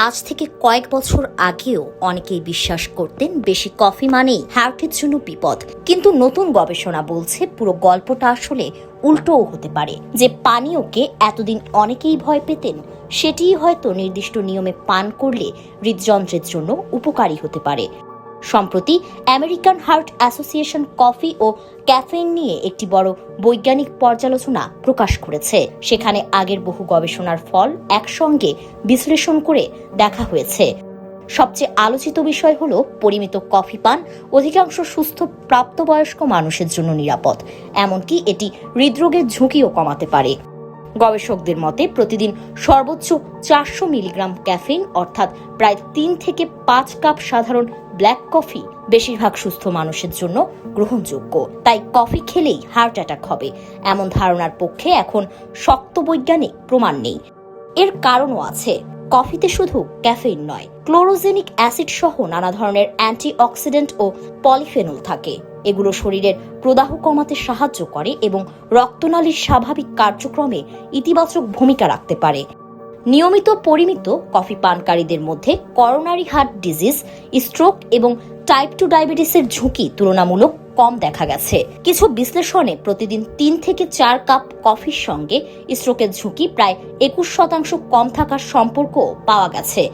আজ থেকে কয়েক বছর আগেও অনেকেই বিশ্বাস করতেন বেশি কফি মানেই হার্টের জন্য বিপদ। কিন্তু নতুন গবেষণা বলছে পুরো গল্পটা আসলে উল্টোও হতে পারে। যে পানীয়কে এতদিন অনেকেই ভয় পেতেন, সেটিই হয়তো নির্দিষ্ট নিয়মে পান করলে হৃদযন্ত্রের জন্য উপকারী হতে পারে। সম্প্রতি আমেরিকান হার্ট অ্যাসোসিয়েশন কফি ও ক্যাফেইন নিয়ে একটি বড় বৈজ্ঞানিক পর্যালোচনা প্রকাশ করেছে। সেখানে আগের বহু গবেষণার ফল একসঙ্গে বিশ্লেষণ করে দেখা হয়েছে। সবচেয়ে আলোচিত বিষয় হলো পরিমিত কফি পান অধিকাংশ সুস্থ প্রাপ্তবয়স্ক মানুষের জন্য নিরাপদ, এমনকি এটি হৃদরোগের ঝুঁকিও কমাতে পারে। গবেষকদের মতে প্রতিদিন সর্বোচ্চ 400 মিলিগ্রাম ক্যাফেইন অর্থাৎ প্রায় 3 থেকে 5 কাপ সাধারণ ব্ল্যাক কফি বেশিরভাগ সুস্থ মানুষের জন্য গ্রহণযোগ্য। তাই কফি খেলেই হার্ট অ্যাটাক হবে এমন ধারণার পক্ষে এখন শক্ত বৈজ্ঞানিক প্রমাণ নেই। এর কারণও আছে। কফিতে শুধু ক্যাফেইন নয়, ক্লোরোজেনিক অ্যাসিড সহ নানা ধরনের অ্যান্টিঅক্সিডেন্ট ও পলিফেনল থাকে। এগুলো শরীরের প্রদাহ কমাতে সাহায্য করে এবং রক্তনালীর স্বাভাবিক কার্যক্রমে ইতিবাচক ভূমিকা রাখতে পারে। নিয়মিত পরিমিত কফি পানকারীদের মধ্যে করোনারি হার্ট ডিজিজ, স্ট্রোক এবং টাইপ 2 ডায়াবেটিসের ঝুঁকি তুলনামূলক কম দেখা গেছে। কিছু বিশ্লেষণে প্রতিদিন 3 থেকে 4 কাপ কফির সঙ্গে স্ট্রোকের ঝুঁকি প্রায় 21% কম থাকার সম্পর্ক পাওয়া গেছে।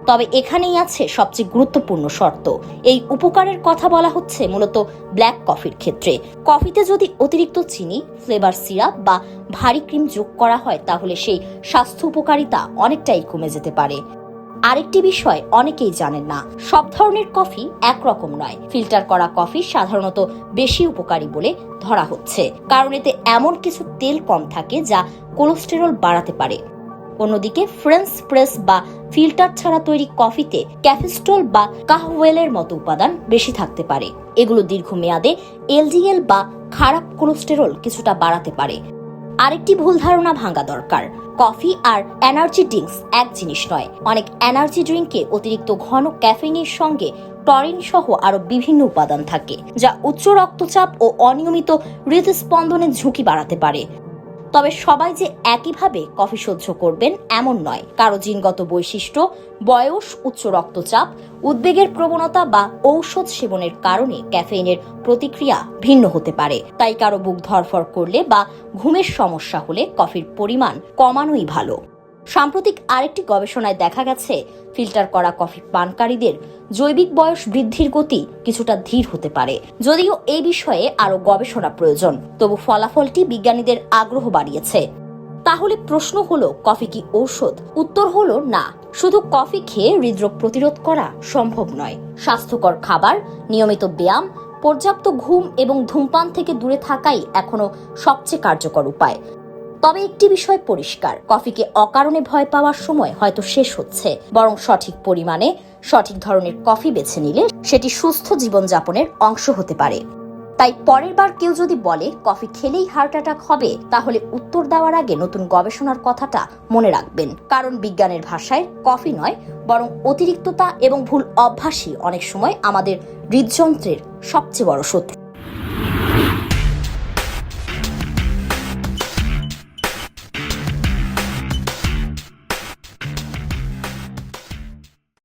তবে এখানেই আছে সবচেয়ে গুরুত্বপূর্ণ শর্ত। এই উপকারের কথা বলা হচ্ছে মূলত ব্ল্যাক কফির ক্ষেত্রে। কফিতে যদি অতিরিক্ত চিনি, ফ্লেভার সিরাপ বা ভারী ক্রিম যোগ করা হয় তাহলে সেই স্বাস্থ্য উপকারিতা অনেকটাই কমে যেতে পারে। আরেকটি বিষয় অনেকেই জানেন না, সব ধরনের কফি একরকম নয়। ফিল্টার করা কফি সাধারণত বেশি উপকারী বলে ধরা হচ্ছে, কারণ এতে এমন কিছু তেল কম থাকে যা কোলেস্টেরল বাড়াতে পারে। অন্যদিকে ফ্রেঞ্চ প্রেস বা ফিল্টার ছাড়া তৈরি কফিতে ক্যাফেস্টল বা কাহওয়েলের মতো উপাদান বেশি থাকতে পারে। এগুলো দীর্ঘমেয়াদে এলডিএল বা খারাপ কোলেস্টেরল কিছুটা বাড়াতে পারে। আরেকটি ভুল ধারণা ভাঙা দরকার, কফি আর এনার্জি ড্রিঙ্কস এক জিনিস নয়। অনেক এনার্জি ড্রিঙ্কে অতিরিক্ত ঘন ক্যাফেইনের সঙ্গে টরিন সহ আরো বিভিন্ন উপাদান থাকে, যা উচ্চ রক্তচাপ ও অনিয়মিত হৃদস্পন্দনের ঝুঁকি বাড়াতে পারে। তবে সবাই যে একইভাবে কফি সহ্য করবেন এমন নয়। কারো জিনগত বৈশিষ্ট্য, বয়স, উচ্চ রক্তচাপ, উদ্বেগের প্রবণতা বা ঔষধ সেবনের কারণে ক্যাফেইনের প্রতিক্রিয়া ভিন্ন হতে পারে। তাই কারো বুক ধড়ফড় করলে বা ঘুমের সমস্যা হলে কফির পরিমাণ কমানোই ভালো। সাম্প্রতিক আরেকটি গবেষণায় দেখা গেছে ফিল্টার করা কফি পানকারীদের জৈবিক বয়স বৃদ্ধির গতি কিছুটা ধীর হতে পারে। যদিও এই বিষয়ে আরো গবেষণা প্রয়োজন, তবু ফলাফলটি বিজ্ঞানীদের আগ্রহ বাড়িয়েছে। তাহলে প্রশ্ন হলো, কফি কি ঔষধ? উত্তর হলো না। শুধু কফি খেয়ে হৃদরোগ প্রতিরোধ করা সম্ভব নয়। স্বাস্থ্যকর খাবার, নিয়মিত ব্যায়াম, পর্যাপ্ত ঘুম এবং ধূমপান থেকে দূরে থাকাই এখনো সবচেয়ে কার্যকর উপায়। তবে একটি বিষয় পরিষ্কার, কফিকে অকারণে ভয় পাওয়ার সময় হয়তো শেষ হচ্ছে। বরং সঠিক পরিমাণে সঠিক ধরনের কফি বেছে নিলে সেটি সুস্থ জীবনযাপনের অংশ হতে পারে। তাই পরের বার কেউ যদি বলে কফি খেলেই হার্ট অ্যাটাক হবে, তাহলে উত্তর দেওয়ার আগে নতুন গবেষণার কথাটা মনে রাখবেন। কারণ বিজ্ঞানের ভাষায় কফি নয়, বরং অতিরিক্ততা এবং ভুল অভ্যাসই অনেক সময় আমাদের হৃদযন্ত্রের সবচেয়ে বড় শত্রু।